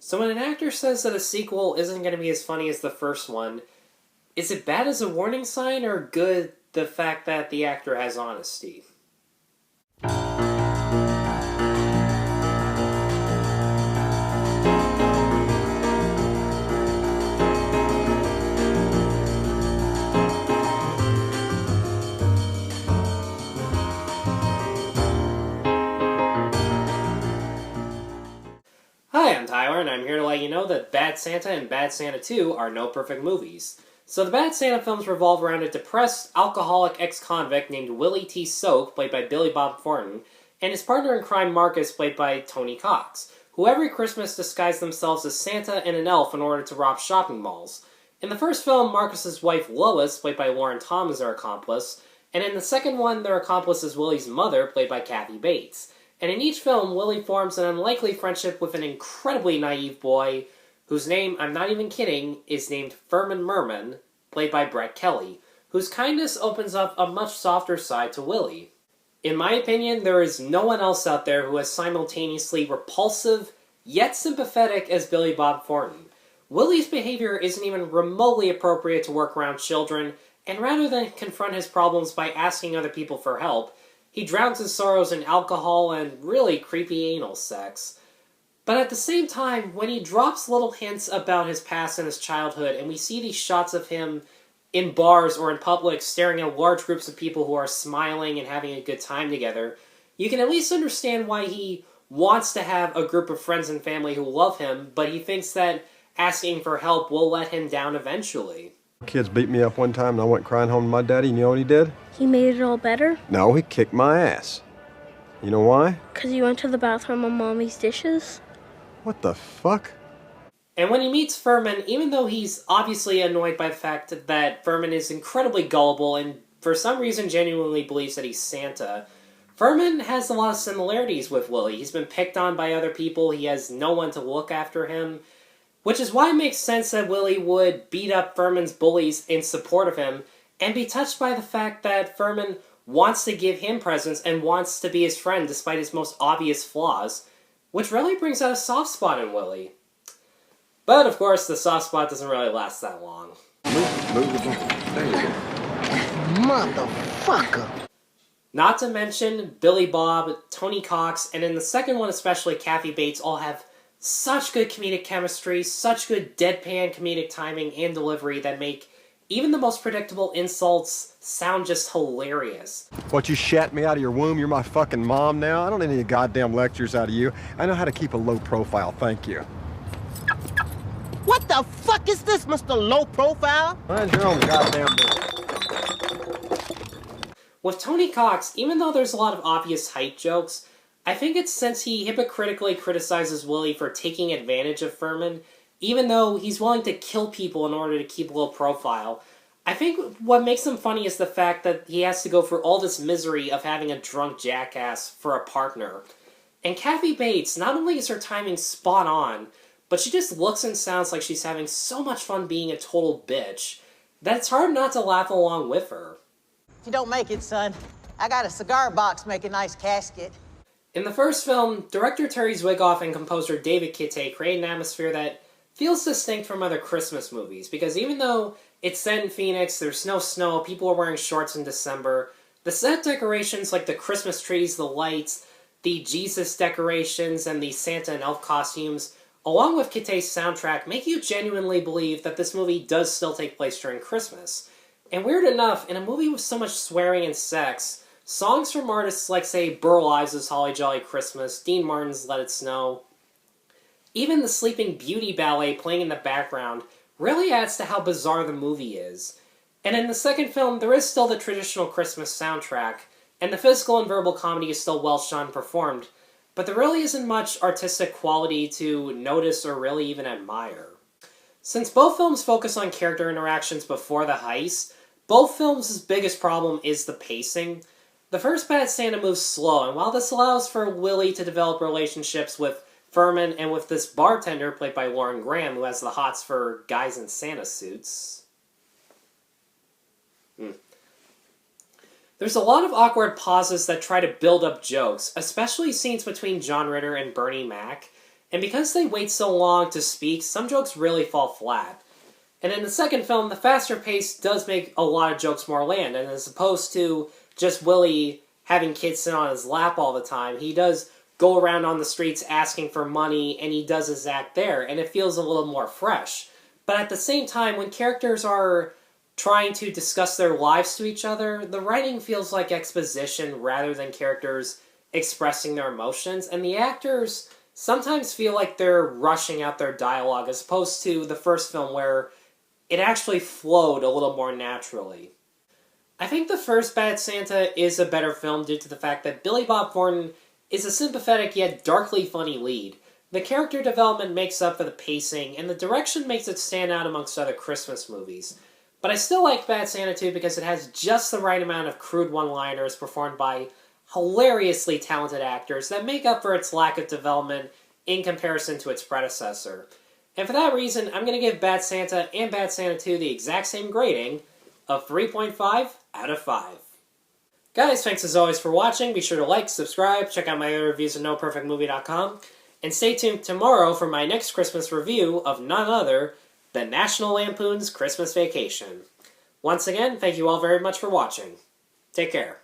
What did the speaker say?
So when an actor says that a sequel isn't going to be as funny as the first one, is it bad as a warning sign or good the fact that the actor has honesty? Hi, I'm Tyler, and I'm here to let you know that Bad Santa and Bad Santa 2 are no perfect movies. So the Bad Santa films revolve around a depressed, alcoholic ex-convict named Willie T. Soak, played by Billy Bob Thornton, and his partner in crime Marcus, played by Tony Cox, who every Christmas disguise themselves as Santa and an elf in order to rob shopping malls. In the first film, Marcus's wife Lois, played by Lauren Tom, is their accomplice, and in the second one, their accomplice is Willie's mother, played by Kathy Bates. And in each film, Willie forms an unlikely friendship with an incredibly naive boy, whose name, I'm not even kidding, is named Furman Merman, played by Brett Kelly, whose kindness opens up a much softer side to Willie. In my opinion, there is no one else out there who is simultaneously repulsive, yet sympathetic as Billy Bob Thornton. Willie's behavior isn't even remotely appropriate to work around children, and rather than confront his problems by asking other people for help, he drowns his sorrows in alcohol and really creepy anal sex. But at the same time, when he drops little hints about his past and his childhood, and we see these shots of him in bars or in public staring at large groups of people who are smiling and having a good time together, you can at least understand why he wants to have a group of friends and family who love him, but he thinks that asking for help will let him down eventually. Kids beat me up one time and I went crying home to my daddy. You know what he did? He made it all better? No, he kicked my ass. You know why? 'Cause you went to the bathroom on Mommy's dishes? What the fuck? And when he meets Furman, even though he's obviously annoyed by the fact that Furman is incredibly gullible and for some reason genuinely believes that he's Santa, Furman has a lot of similarities with Willie. He's been picked on by other people, he has no one to look after him, which is why it makes sense that Willie would beat up Furman's bullies in support of him, and be touched by the fact that Furman wants to give him presents and wants to be his friend despite his most obvious flaws, which really brings out a soft spot in Willie. But of course, the soft spot doesn't really last that long. Move the ball. There you go. Motherfucker! Not to mention, Billy Bob, Tony Cox, and in the second one especially, Kathy Bates all have such good comedic chemistry, such good deadpan comedic timing and delivery that make even the most predictable insults sound just hilarious. What, you shat me out of your womb? You're my fucking mom now? I don't need any goddamn lectures out of you. I know how to keep a low profile, thank you. What the fuck is this, Mr. Low Profile? Mind your own goddamn business. With Tony Cox, even though there's a lot of obvious height jokes, I think it's since he hypocritically criticizes Willie for taking advantage of Furman, even though he's willing to kill people in order to keep low profile. I think what makes him funny is the fact that he has to go through all this misery of having a drunk jackass for a partner. And Kathy Bates, not only is her timing spot on, but she just looks and sounds like she's having so much fun being a total bitch that it's hard not to laugh along with her. If you don't make it, son, I got a cigar box make a nice casket. In the first film, director Terry Zwigoff and composer David Kitte create an atmosphere that feels distinct from other Christmas movies, because even though it's set in Phoenix, there's no snow, people are wearing shorts in December, the set decorations like the Christmas trees, the lights, the Jesus decorations, and the Santa and elf costumes, along with Kitte's soundtrack, make you genuinely believe that this movie does still take place during Christmas. And weird enough, in a movie with so much swearing and sex, songs from artists like, say, Burl Ives' Holly Jolly Christmas, Dean Martin's Let It Snow, even the Sleeping Beauty ballet playing in the background really adds to how bizarre the movie is. And in the second film, there is still the traditional Christmas soundtrack, and the physical and verbal comedy is still well shot and performed, but there really isn't much artistic quality to notice or really even admire. Since both films focus on character interactions before the heist, both films' biggest problem is the pacing. The first Bad Santa moves slow, and while this allows for Willie to develop relationships with Furman and with this bartender played by Lauren Graham, who has the hots for guys in Santa suits, there's a lot of awkward pauses that try to build up jokes, especially scenes between John Ritter and Bernie Mac. And because they wait so long to speak, some jokes really fall flat. And in the second film, the faster pace does make a lot of jokes more land, and as opposed to just Willie having kids sit on his lap all the time, he does go around on the streets asking for money, and he does his act there, and it feels a little more fresh. But at the same time, when characters are trying to discuss their lives to each other, the writing feels like exposition rather than characters expressing their emotions, and the actors sometimes feel like they're rushing out their dialogue as opposed to the first film where it actually flowed a little more naturally. I think the first Bad Santa is a better film due to the fact that Billy Bob Thornton is a sympathetic yet darkly funny lead. The character development makes up for the pacing, and the direction makes it stand out amongst other Christmas movies. But I still like Bad Santa 2 because it has just the right amount of crude one-liners performed by hilariously talented actors that make up for its lack of development in comparison to its predecessor. And for that reason, I'm going to give Bad Santa and Bad Santa 2 the exact same grading of 3.5 out of 5. Guys, thanks as always for watching. Be sure to like, subscribe, check out my other reviews at NoPerfectMovie.com, and stay tuned tomorrow for my next Christmas review of none other than National Lampoon's Christmas Vacation. Once again, thank you all very much for watching. Take care.